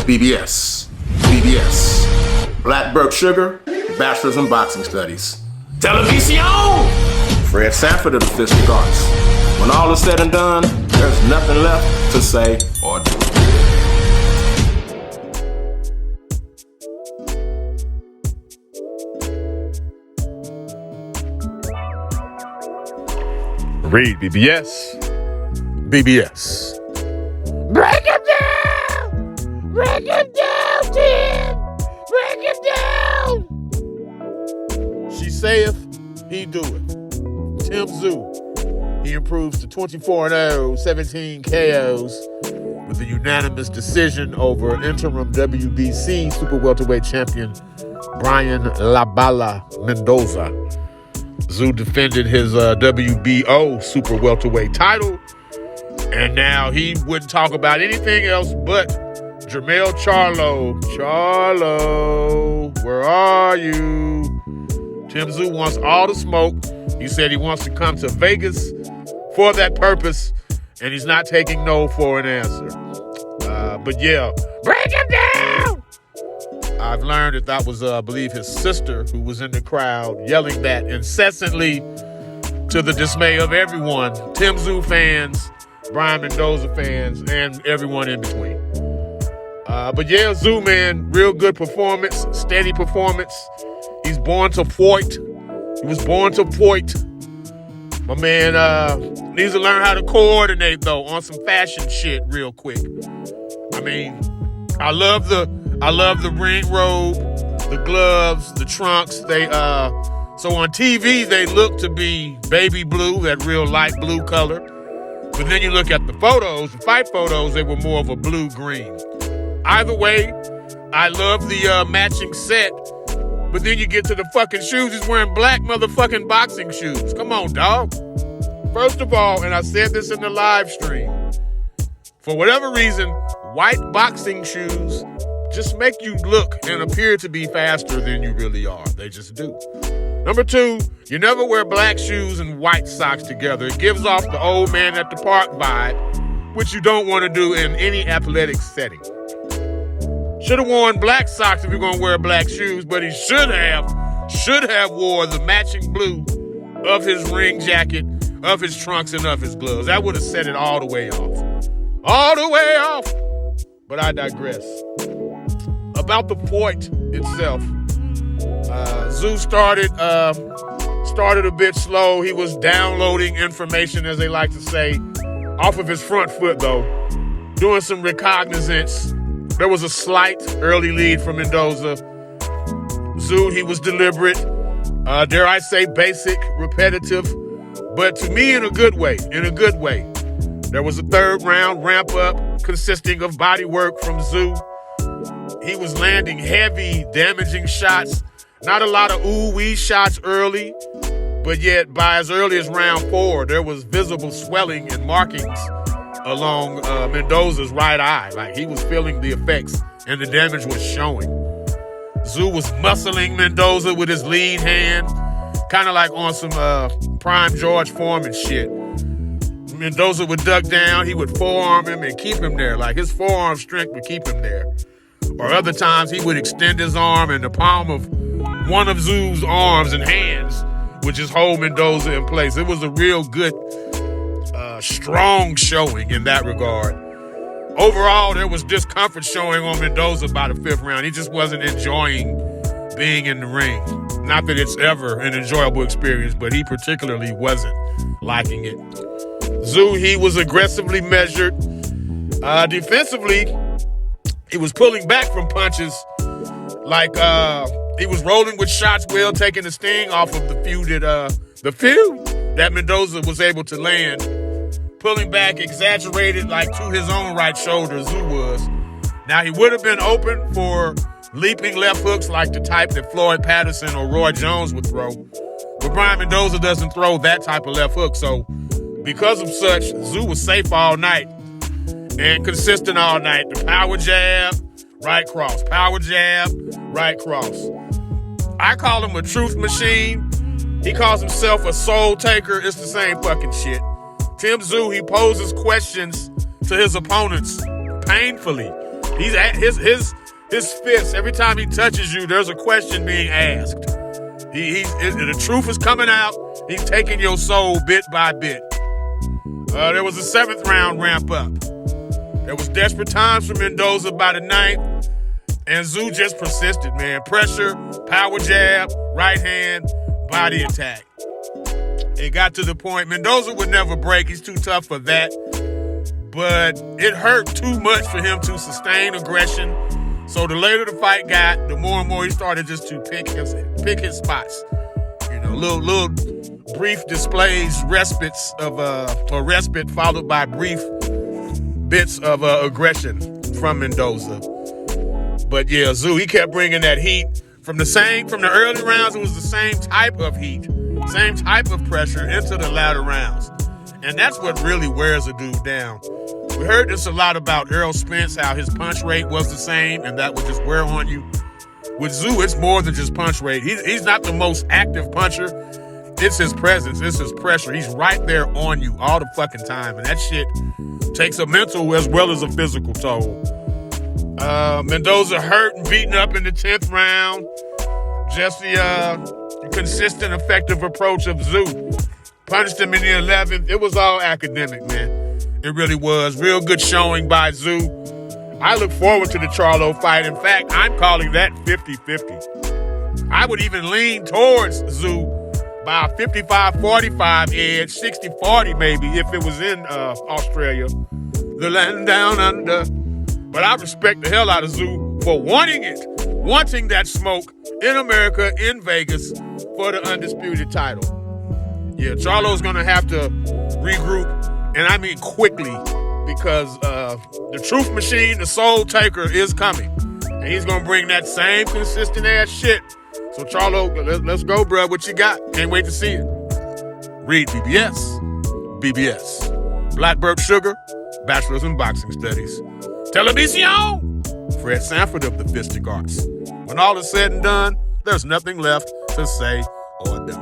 BBS. BBS. Blackberg Sugar, Bachelor's in Boxing Studies. Television! Fred Sanford of the Fistic Arts. When all is said and done, there's nothing left to say or do. REED-BBS. BBS. Break it down! Break it down, Tim! Break it down! She saith, he doeth. Tszyu. He improves to 24-0, 17 KOs with a unanimous decision over interim WBC super welterweight champion Brian La Bala Mendoza. Tszyu defended his WBO super welterweight title, and now he wouldn't talk about anything else but Jermell Charlo. Charlo, where are you? Tszyu wants all the smoke. He said he wants to come to Vegas for that purpose, and he's not taking no for an answer. But yeah, Break it down! I've learned that was, I believe, his sister who was in the crowd yelling that incessantly to the dismay of everyone, Tszyu fans, Brian Mendoza fans, and everyone in between. But yeah, Tszyu, man, real good performance, steady performance. He's born to fight. He was born to fight. My man needs to learn how to coordinate, though, on some fashion shit real quick. I mean, I love the ring robe, the gloves, the trunks. They so on TV they look to be baby blue, that real light blue color. But then you look at the photos, the fight photos, they were more of a blue-green. Either way, I love the matching set. But then you get to the fucking shoes, he's wearing black motherfucking boxing shoes. Come on, dog. First of all, and I said this in the live stream, for whatever reason, white boxing shoes just make you look and appear to be faster than you really are. They just do. Number two, you never wear black shoes and white socks together. It gives off the old man at the park vibe, which you don't want to do in any athletic setting. Should have worn black socks if you're going to wear black shoes, but he should have wore the matching blue of his ring jacket, of his trunks, and of his gloves. That would have set it all the way off. All the way off. But I digress. About the fight itself, Tszyu started a bit slow. He was downloading information, as they like to say, off of his front foot, though, doing some recognizance. There was a slight early lead for Mendoza. Tszyu, he was deliberate, dare I say basic, repetitive, but to me in a good way, There was a third round ramp up consisting of body work from Tszyu. He was landing heavy, damaging shots. Not a lot of ooh-wee shots early, but yet by as early as round 4, there was visible swelling and markings along Mendoza's right eye. Like, he was feeling the effects, and the damage was showing. Tszyu was muscling Mendoza with his lead hand, kind of like on some prime George Foreman shit. Mendoza would duck down, he would forearm him and keep him there. Like, his forearm strength would keep him there. Or other times, he would extend his arm, and the palm of one of Tszyu's arms and hands would just hold Mendoza in place. It was a real good, strong showing in that regard. Overall, there was discomfort showing on Mendoza by the 5th round. He just wasn't enjoying being in the ring. Not that it's ever an enjoyable experience, but he particularly wasn't liking it. Tszyu, he was aggressively measured. Defensively, he was pulling back from punches like he was rolling with shots well, taking the sting off of the feud that Mendoza was able to land. Pulling back, exaggerated like to his own right shoulder, Tszyu was. Now, he would have been open for leaping left hooks like the type that Floyd Patterson or Roy Jones would throw. But Brian Mendoza doesn't throw that type of left hook, so because of such, Tszyu was safe all night and consistent all night. The power jab, right cross. Power jab, right cross. I call him a truth machine. He calls himself a soul taker. It's the same fucking shit. Tszyu, he poses questions to his opponents painfully. He's at his fists. Every time he touches you, there's a question being asked. The truth is coming out. He's taking your soul bit by bit. There was a 7th round ramp up. There was desperate times for Mendoza by the 9th, and Tszyu just persisted, man. Pressure, power jab, right hand, body attack. It got to the point Mendoza would never break. He's too tough for that. But it hurt too much for him to sustain aggression. So the later the fight got, the more and more he started just to pick his spots. You know, little brief displays, respites of a respite followed by brief bits of aggression from Mendoza. But yeah, Tszyu, he kept bringing that heat from the early rounds. It was the same type of heat, same type of pressure into the latter rounds, and that's what really wears a dude down. We heard this a lot about Errol Spence, how his punch rate was the same, and that would just wear on you. With Tszyu, it's more than just punch rate. He's not the most active puncher. It's his presence. It's his pressure. He's right there on you all the fucking time, and that shit takes a mental as well as a physical toll. Mendoza hurt and beaten up in the 10th round. Just the consistent, effective approach of Tszyu. Punched him in the 11th. It was all academic, man. It really was. Real good showing by Tszyu. I look forward to the Charlo fight. In fact, I'm calling that 50-50. I would even lean towards Tszyu by a 55-45 edge, 60-40 maybe, if it was in Australia. The land down under. But I respect the hell out of Tszyu for wanting that smoke in America, in Vegas, for the Undisputed title. Yeah, Charlo's going to have to regroup, and I mean quickly, because the truth machine, the soul taker, is coming. And he's going to bring that same consistent ass shit. So Charlo, let's go, bro. What you got? Can't wait to see it. REED-BBS. BBS. Blackbird Sugar. Bachelor's in Boxing Studies. Television. Fred Sanford of the Fistic Arts. When all is said and done, there's nothing left to say or do.